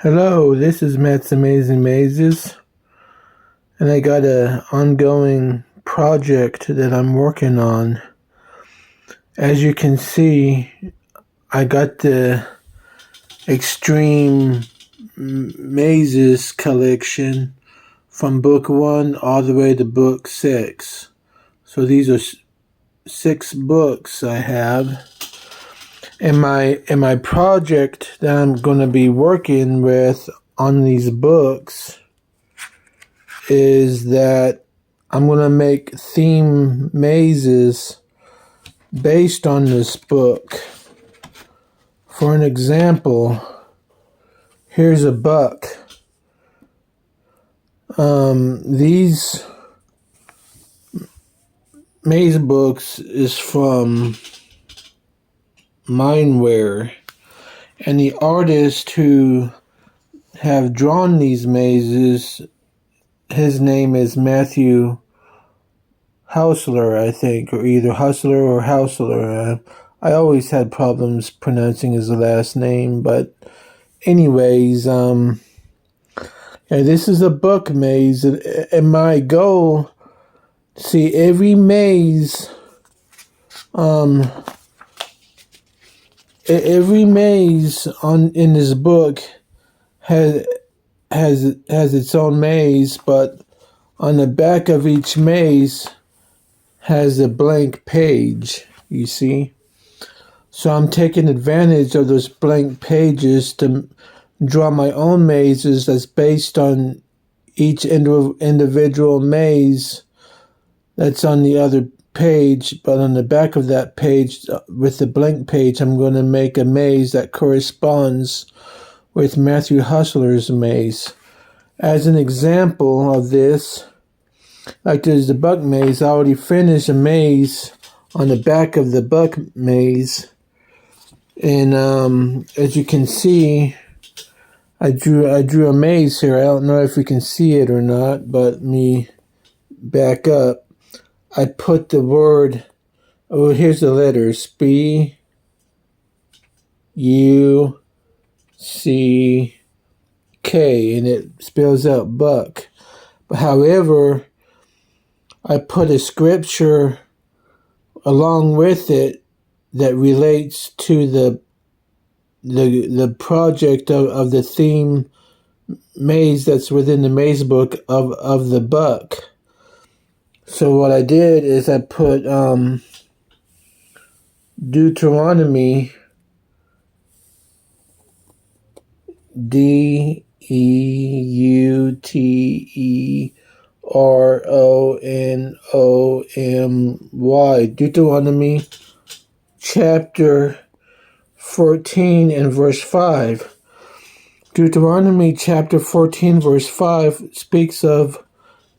Hello, this is Matt's Amazing Mazes, and I got a ongoing project that I'm working on. As you can see, I got the Extreme Mazes collection from book 1 all the way to book 6. So these are 6 books I have. And my project that I'm going to be working with on these books is that I'm going to make theme mazes based on this book. For an example, here's a buck. These maze books is from Mindware, and the artist who have drawn these mazes, his name is Matthew Hausler, I think, or either Hustler or Hausler. I always had problems pronouncing his last name, but anyways, this is a book maze, and my goal, see, every maze in this book has its own maze, but on the back of each maze has a blank page, you see. So I'm taking advantage of those blank pages to draw my own mazes that's based on each individual maze that's on the other page, but on the back of that page, with the blank page, I'm going to make a maze that corresponds with Matthew Hustler's maze. As an example of this, like there's the buck maze, I already finished a maze on the back of the buck maze, and as you can see, I drew a maze here. I don't know if you can see it or not, but me back up. I put the word, here's the letters, B, U, C, K, and it spells out buck. But however, I put a scripture along with it that relates to the project of the theme maze that's within the maze book of the buck. So what I did is I put Deuteronomy, Deuteronomy, Deuteronomy chapter 14 and verse 5. Deuteronomy chapter 14 verse 5 speaks of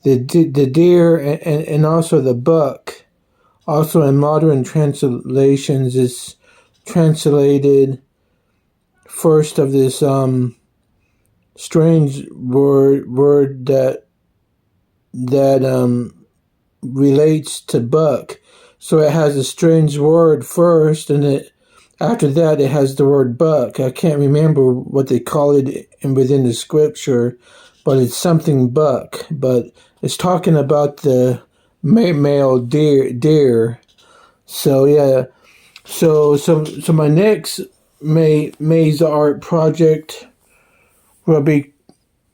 the deer and also the buck. Also in modern translations is translated first of this strange word that relates to buck. So it has a strange word first, and after that it has the word buck. I can't remember what they call it within the scripture, but it's something buck. But it's talking about the male deer. So yeah. So my next maze art project will be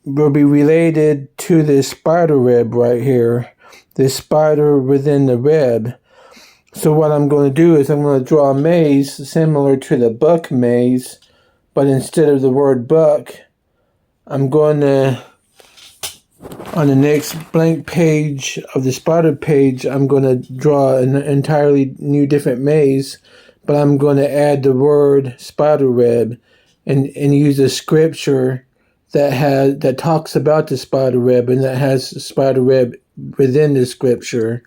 related to this spider web right here. This spider within the web. So what I'm going to do is I'm going to draw a maze similar to the buck maze, but instead of the word buck, I'm going to, on the next blank page of the spider page, I'm going to draw an entirely new different maze, but I'm going to add the word spider web and use a scripture that talks about the spider web and that has the spider web within the scripture.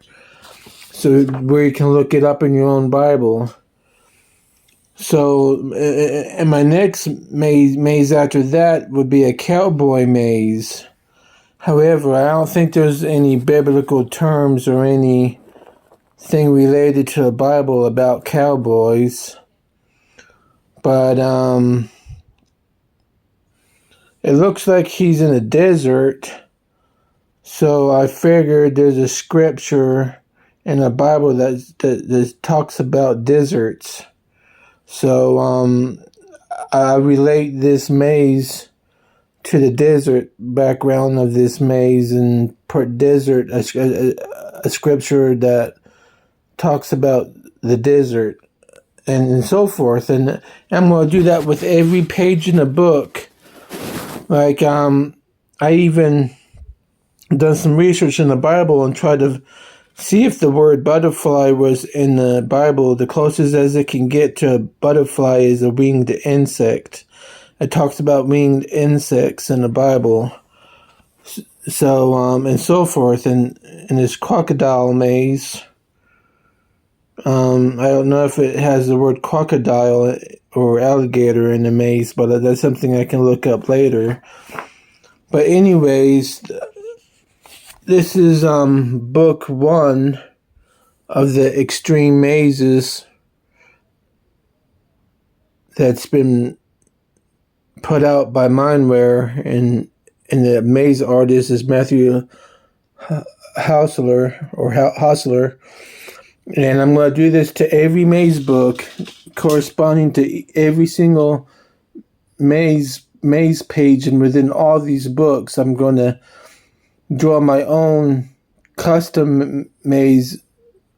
So where you can look it up in your own Bible. So, and my next maze after that would be a cowboy maze. However, I don't think there's any biblical terms or anything related to the Bible about cowboys. But it looks like he's in a desert. So I figured there's a scripture in the Bible that talks about deserts. So I relate this maze to the desert background of this maze and put desert, a scripture that talks about the desert and so forth. And I'm going to do that with every page in the book. Like, I even done some research in the Bible and tried to see if the word butterfly was in the Bible. The closest as it can get to a butterfly is a winged insect. It talks about winged insects in the Bible. So, and so forth. And in this crocodile maze, I don't know if it has the word crocodile or alligator in the maze, but that's something I can look up later. But anyways, this is book 1 of the Extreme Mazes that's been put out by Mindware, and the maze artist is Matthew Hausler, and I'm going to do this to every maze book corresponding to every single maze page, and within all these books I'm going to draw my own custom maze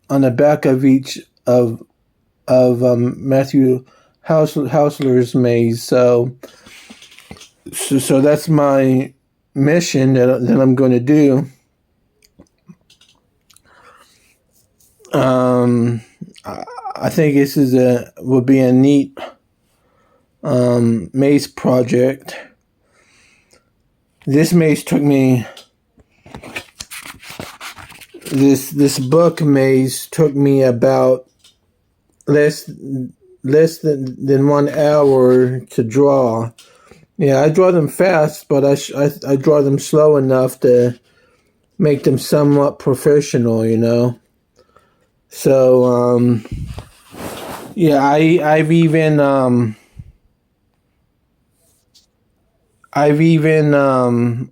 on the back of each of Matthew Hausler's maze. So that's my mission that I'm going to do. I think this will be a neat maze project. This maze took me. This book maze took me about less than 1 hour to draw. Yeah, I draw them fast, but I draw them slow enough to make them somewhat professional, you know. So yeah, I've even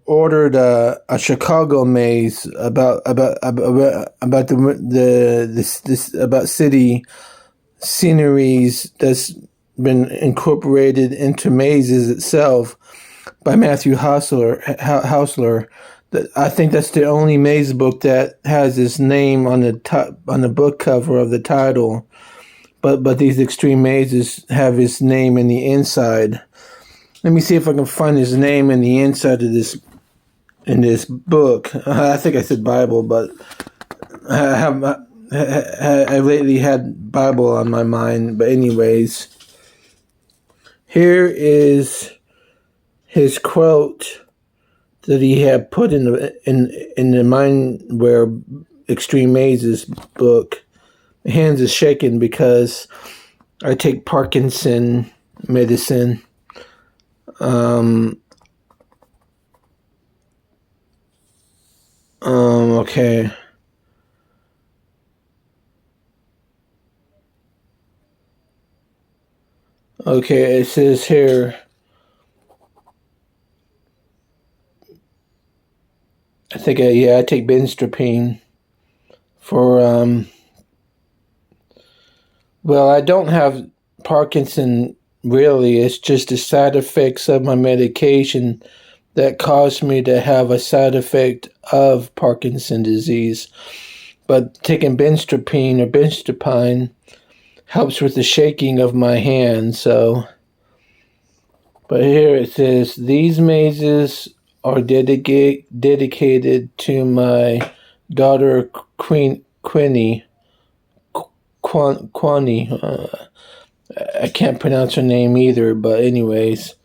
ordered a Chicago maze about about city sceneries that's been incorporated into mazes itself by Matthew Hausler. I think that's the only maze book that has his name on the book cover of the title. But these Extreme Mazes have his name in the inside. Let me see if I can find his name in the inside of this book. I think I said Bible, but I lately had Bible on my mind. But anyways, here is his quote that he had put in the Mindware Extreme Mazes book. My hands is shaking because I take Parkinson medicine. Okay. Okay, it says here, I think I take benztropine for, well, I don't have Parkinson really. It's just the side effects of my medication that caused me to have a side effect of Parkinson's disease. But taking benztropine or benztropine helps with the shaking of my hand. So, but here it says, these mazes are dedicated to my daughter Quinny. I can't pronounce her name either, but anyways,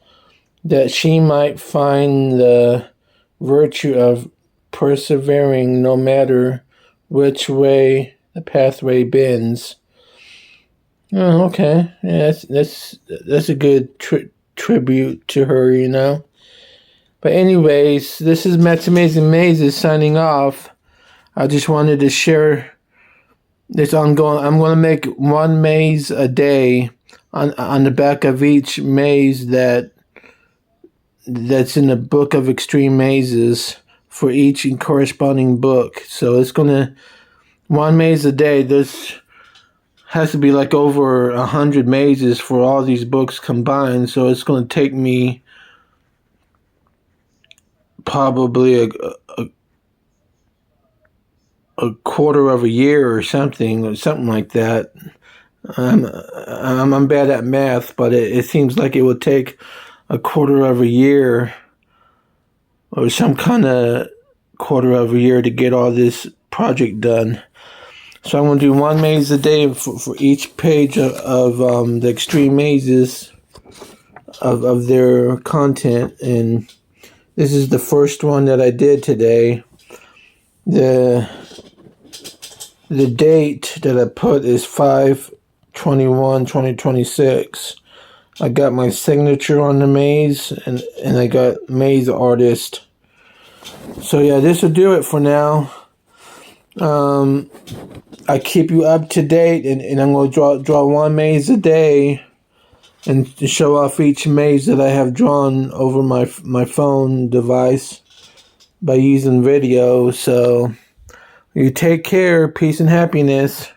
that she might find the virtue of persevering no matter which way the pathway bends. Oh, okay. Yeah, that's a good tribute to her, you know. But anyways, this is Matt's Amazing Mazes signing off. I just wanted to share this ongoing. I'm going to make one maze a day on the back of each maze that that's in the Book of Extreme Mazes for each corresponding book. So it's gonna, one maze a day. This has to be like over 100 mazes for all these books combined. So it's gonna take me probably a quarter of a year or something like that. I'm bad at math, but it seems like it would take a quarter of a year or some kind of quarter of a year to get all this project done. So I'm going to do one maze a day for each page of the extreme mazes of their content. And this is the first one that I did today. The date that I put is 5/21/2026. I got my signature on the maze, and I got maze artist. So yeah, this will do it for now. I keep you up to date, and I'm going to draw one maze a day and show off each maze that I have drawn over my phone device by using video. So you take care. Peace and happiness.